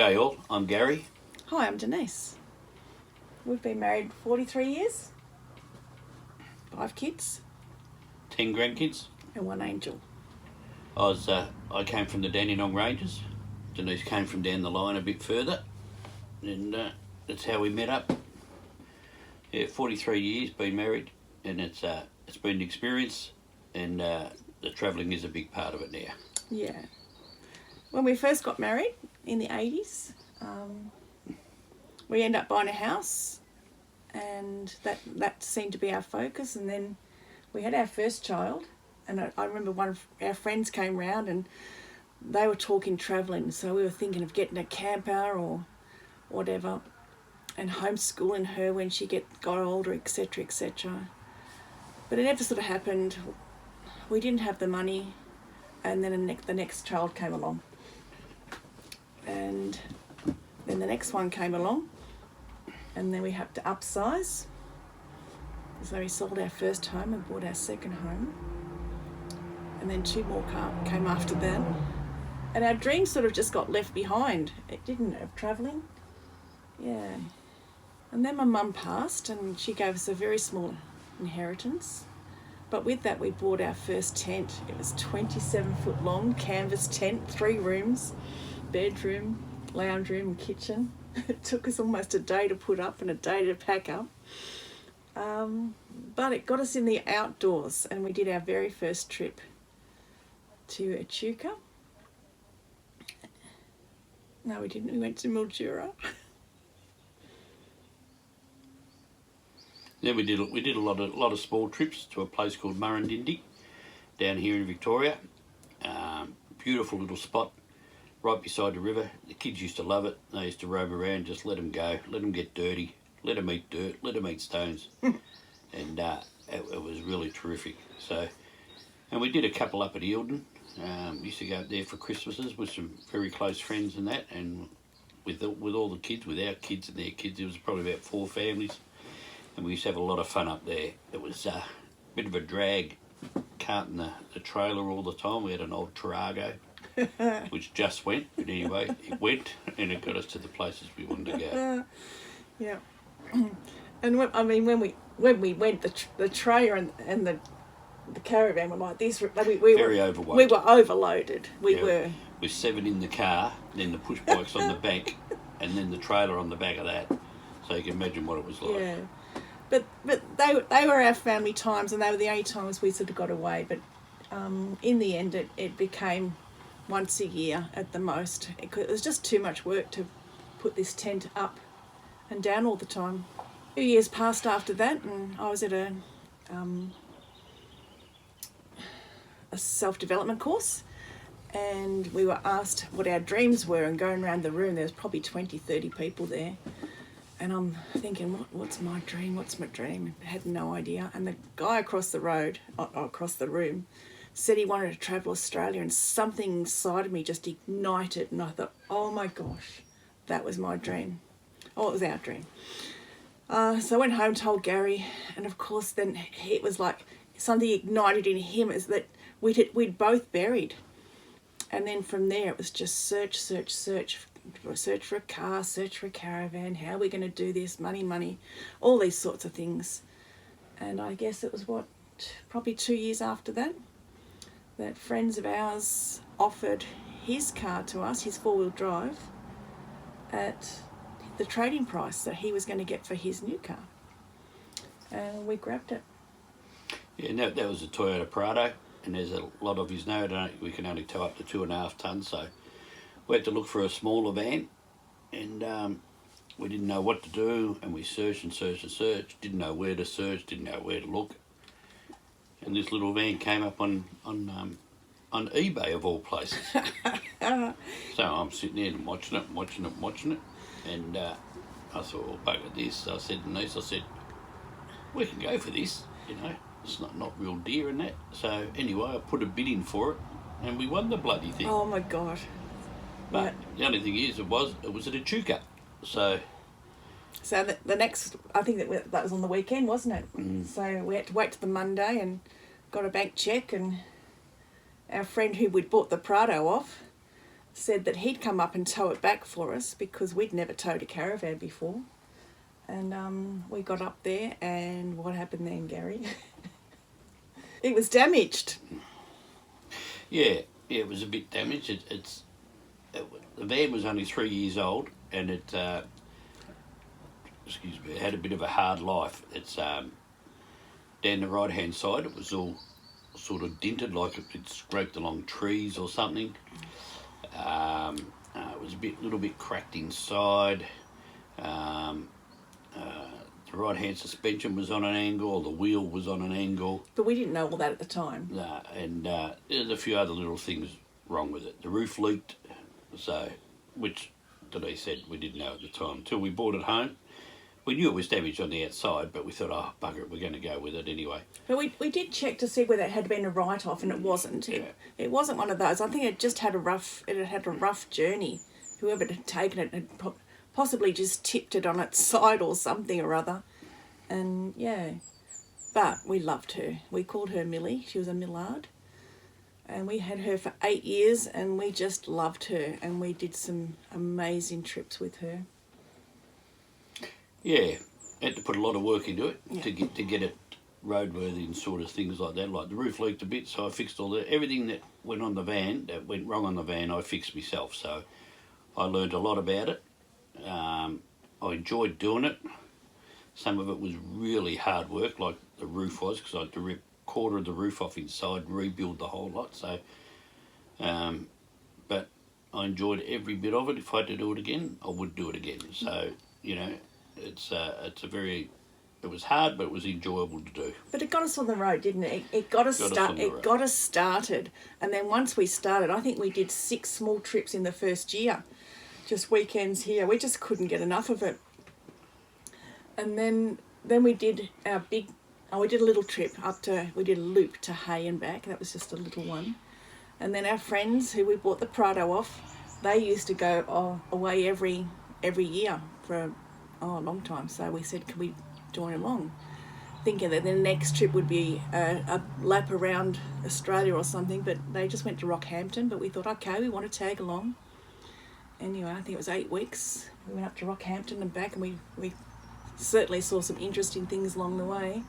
G'day all, I'm Gary. Hi, I'm Denise. We've been married 43 years, 5 kids, 10 grandkids. and 1 angel. I came from the Dandenong Ranges. Denise came from down the line a bit further, and that's how we met up. Yeah, 43 years, been married, and it's been an experience, and the travelling is a big part of it now. Yeah. When we first got married in the 80s, we ended up buying a house, and that seemed to be our focus. And then we had our first child, and I remember one of our friends came round and they were talking travelling, so we were thinking of getting a camper or whatever and homeschooling her when she got older, etc, etc. But it never sort of happened. We didn't have the money, and then the next child came along, and then the next one came along, and then we had to upsize. So we sold our first home and bought our second home, and then 2 more came after that, and our dream sort of just got left behind. It didn't have travelling. Yeah. And then my mum passed, and she gave us a very small inheritance. But with that, we bought our first tent. It was 27 foot long, canvas tent, 3 rooms, bedroom, lounge room and kitchen. It took us almost a day to put up and a day to pack up. But it got us in the outdoors, and we did our very first trip to Echuca. No, we didn't. We went to Mildura. Then we did a lot of small trips to a place called Murrindindi down here in Victoria. Beautiful little spot right beside the river. The kids used to love it. They used to roam around, just let them go, let them get dirty, let them eat dirt, let them eat stones. And it was really terrific. So, and we did a couple up at Eildon. Used to go up there for Christmases with some very close friends and that, and with all the kids, with our kids and their kids. There was probably about 4 families. And we used to have a lot of fun up there. It was a bit of a drag carting the trailer all the time. We had an old Tarago, which just went. But anyway, it went, and it got us to the places we wanted to go. Yeah. And when we went, the trailer and the caravan were like this. We Very were overweight. We were overloaded. We were. With 7 in the car, then the push bikes on the back, and then the trailer on the back of that. So you can imagine what it was like. Yeah. But they were our family times, and they were the only times we sort of got away. But in the end, it became once a year at the most. It was just too much work to put this tent up and down all the time. 2 years passed after that, and I was at a self-development course, and we were asked what our dreams were, and going around the room, there was probably 20, 30 people there. And I'm thinking, what's my dream? What's my dream? I had no idea. And the guy across the room, said he wanted to travel Australia, and something inside of me just ignited. And I thought, oh my gosh, that was my dream. Oh, it was our dream. So I went home, told Gary, and of course then it was like something ignited in him, is that we'd both buried. And then from there it was just search for a car, search for a caravan, how are we going to do this, money, all these sorts of things. And I guess it was probably 2 years after that friends of ours offered his car to us, his 4-wheel drive, at the trading price that he was going to get for his new car. And we grabbed it. Yeah, and that was a Toyota Prado, and there's a lot of yous know we can only tow up to 2.5 tonnes, so we had to look for a smaller van, and we didn't know what to do, and we searched, didn't know where to search, didn't know where to look. And this little van came up on eBay, of all places. So I'm sitting there and watching it, and I thought, well, bugger this. I said to Denise, we can go for this, it's not real dear and that. So anyway, I put a bid in for it, and we won the bloody thing. Oh my God. But the only thing is, it was at Echuca. So the next, I think that was on the weekend, wasn't it? Mm. So we had to wait till the Monday and got a bank check, and our friend who we'd bought the Prado off said that he'd come up and tow it back for us because we'd never towed a caravan before. And we got up there, and what happened then, Gary? It was damaged. Yeah, it was a bit damaged. The van was only 3 years old, and it had a bit of a hard life. It's down the right hand side. It was all sort of dinted, like it scraped along trees or something. It was a little bit cracked inside. The right hand suspension was on an angle, the wheel was on an angle. But we didn't know all that at the time. And there's a few other little things wrong with it. The roof leaked, which Denise said we didn't know at the time until we brought it home. We knew it was damaged on the outside, but we thought, oh, bugger it, we're going to go with it anyway. But we did check to see whether it had been a write-off, and it wasn't. Yeah. It wasn't one of those. I think it just had a rough journey. Whoever had taken it had possibly just tipped it on its side or something or other. And yeah, but we loved her. We called her Millie. She was a Millard. And we had her for 8 years, and we just loved her. And we did some amazing trips with her. Yeah, had to put a lot of work into it Yeah. to get it roadworthy and sort of things like that. Like the roof leaked a bit, so I fixed everything that went wrong on the van, I fixed myself. So I learned a lot about it. I enjoyed doing it. Some of it was really hard work, like the roof was, because I had to rip a quarter of the roof off inside, rebuild the whole lot. So, but I enjoyed every bit of it. If I had to do it again, I would do it again. So, you know, it was hard, but it was enjoyable to do. But it got us on the road, didn't it? It got us started. And then once we started, I think we did 6 small trips in the first year. Just weekends here. We just couldn't get enough of it. And then we did we did a little trip we did a loop to Hay and back. That was just a little one. And then our friends who we bought the Prado off, they used to go away every year for a long time. So we said, can we join along? Thinking that the next trip would be a lap around Australia or something, but they just went to Rockhampton. But we thought, okay, we want to tag along. Anyway, I think it was 8 weeks. We went up to Rockhampton and back, and we certainly saw some interesting things along the way.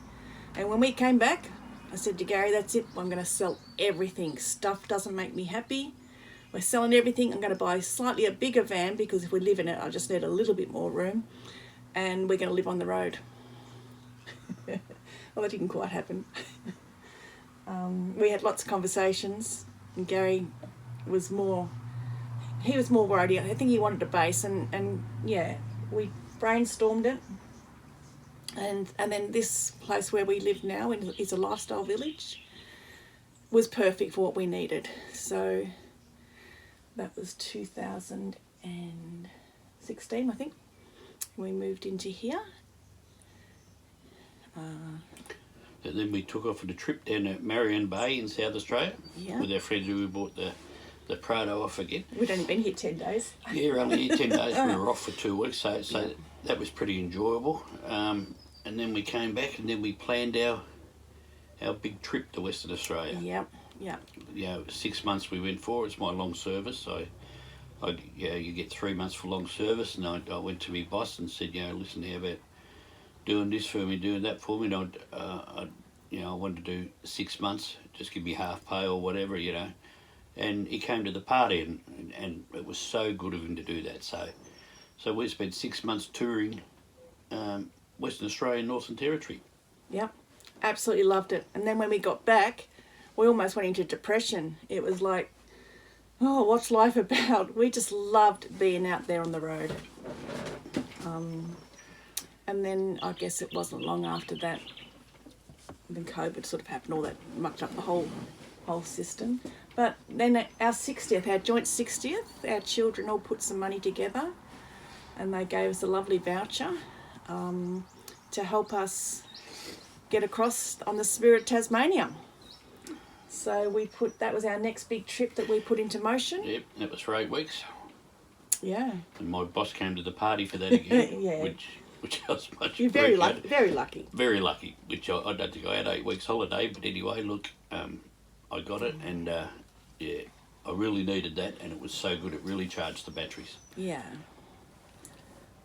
And when we came back, I said to Gary, that's it, I'm going to sell everything. Stuff doesn't make me happy. We're selling everything. I'm going to buy slightly a bigger van, because if we live in it, I just need a little bit more room. And we're going to live on the road. Well, that didn't quite happen. We had lots of conversations, and Gary was more worried. I think he wanted a base, and yeah, we brainstormed it. And then this place where we live now is a lifestyle village, was perfect for what we needed. So that was 2016, I think. We moved into here. And then we took off on a trip down to Marion Bay in South Australia with our friends who we bought the Prado off again. We'd only been here 10 days. Yeah, only here 10 days. We were off for 2 weeks, so that was pretty enjoyable. And then we came back, and then we planned our big trip to Western Australia. Yep. You know, 6 months we went for. It's my long service. So, you get 3 months for long service, and I went to my boss and said, listen, how about doing this for me, doing that for me? And I wanted to do 6 months, just give me half pay or whatever, And he came to the party, and it was so good of him to do that. So we spent 6 months touring Western Australia and Northern Territory. Yep, absolutely loved it. And then when we got back, we almost went into depression. It was like, oh, what's life about? We just loved being out there on the road. And then I guess it wasn't long after that, then COVID sort of happened, all that mucked up the whole system. But then our 60th, our joint 60th, our children all put some money together, and they gave us a lovely voucher to help us get across on the Spirit Tasmania. So that was our next big trip that we put into motion. Yep, that was for 8 weeks. Yeah. And my boss came to the party for that again, yeah. which I was much You're very appreciated. lucky. Very lucky. Very lucky, which I don't think I had 8 weeks holiday, but anyway, look, I got it, and I really needed that, and it was so good. It really charged the batteries. Yeah.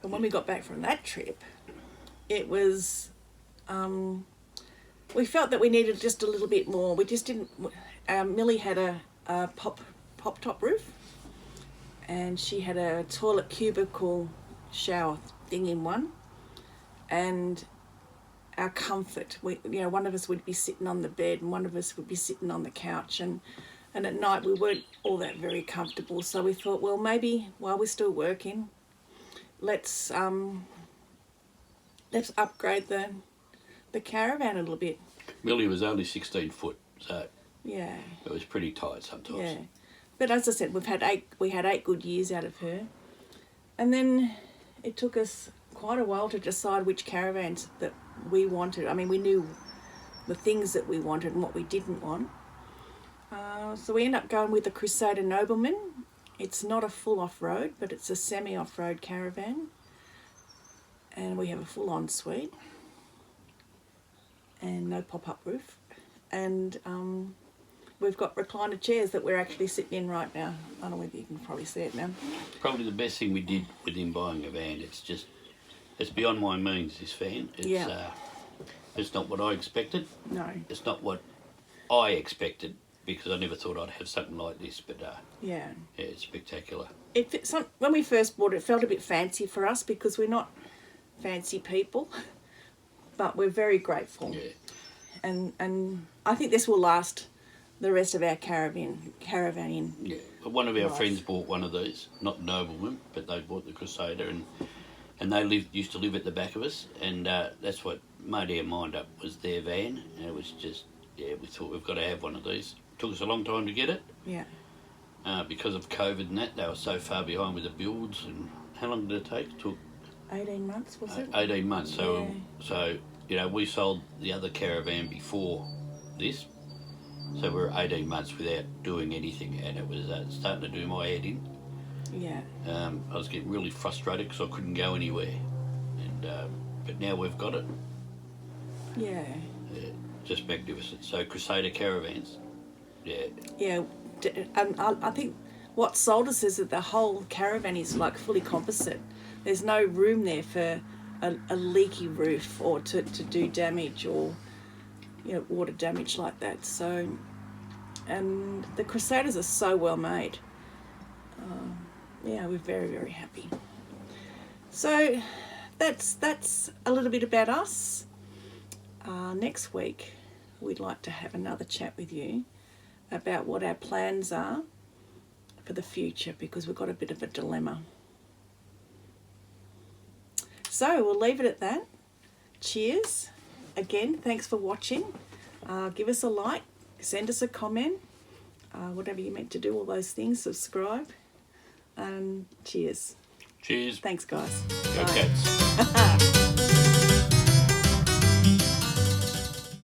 And when we got back from that trip, it was, we felt that we needed just a little bit more. We just didn't, Millie had a pop top roof, and she had a toilet cubicle shower thing in one, and our comfort, one of us would be sitting on the bed and one of us would be sitting on the couch, and at night we weren't all that very comfortable. So we thought, well, maybe while we're still working, let's upgrade the caravan a little bit. Millie was only 16 foot, so Yeah. it was pretty tight sometimes. Yeah. But as I said, we had 8 good years out of her. And then it took us quite a while to decide which caravans that we wanted. I mean, we knew the things that we wanted and what we didn't want. So we ended up going with the Crusader Nobleman. It's not a full off-road, but it's a semi-off-road caravan. And we have a full ensuite and no pop-up roof. And we've got recliner chairs that we're actually sitting in right now. I don't know whether you can probably see it now. Probably the best thing we did with him buying a van. It's beyond my means, this van. It's not what I expected. No. It's not what I expected, because I never thought I'd have something like this, but Yeah. it's spectacular. When we first bought it, it felt a bit fancy for us because we're not fancy people, but we're very grateful. Yeah. And I think this will last the rest of our caravan. Yeah. But one of our Nice. friends bought one of these, not Nobleman, but they bought the Crusader, and they used to live at the back of us, and that's what made our mind up, was their van, and it was just, we thought we've got to have one of these. Took us a long time to get it. Yeah. Because of COVID and that, they were so far behind with the builds. And how long did it take? It took 18 months, was it? 18 months. So, Yeah. so we sold the other caravan before this. So we were 18 months without doing anything, and it was starting to do my head in. Yeah. I was getting really frustrated because I couldn't go anywhere. And but now we've got it. Yeah. Just magnificent. So Crusader caravans. Yeah. Yeah. And I think what sold us is that the whole caravan is like fully composite. There's no room there for a leaky roof or to do damage or water damage like that. So, and the Crusaders are so well made. We're very, very happy. So that's a little bit about us. Next week we'd like to have another chat with you about what our plans are for the future, because we've got a bit of a dilemma. So we'll leave it at that. Cheers. Again, thanks for watching. Give us a like, send us a comment, whatever you're meant to do, all those things, subscribe. Cheers. Cheers. Thanks, guys. Go Bye. Cats.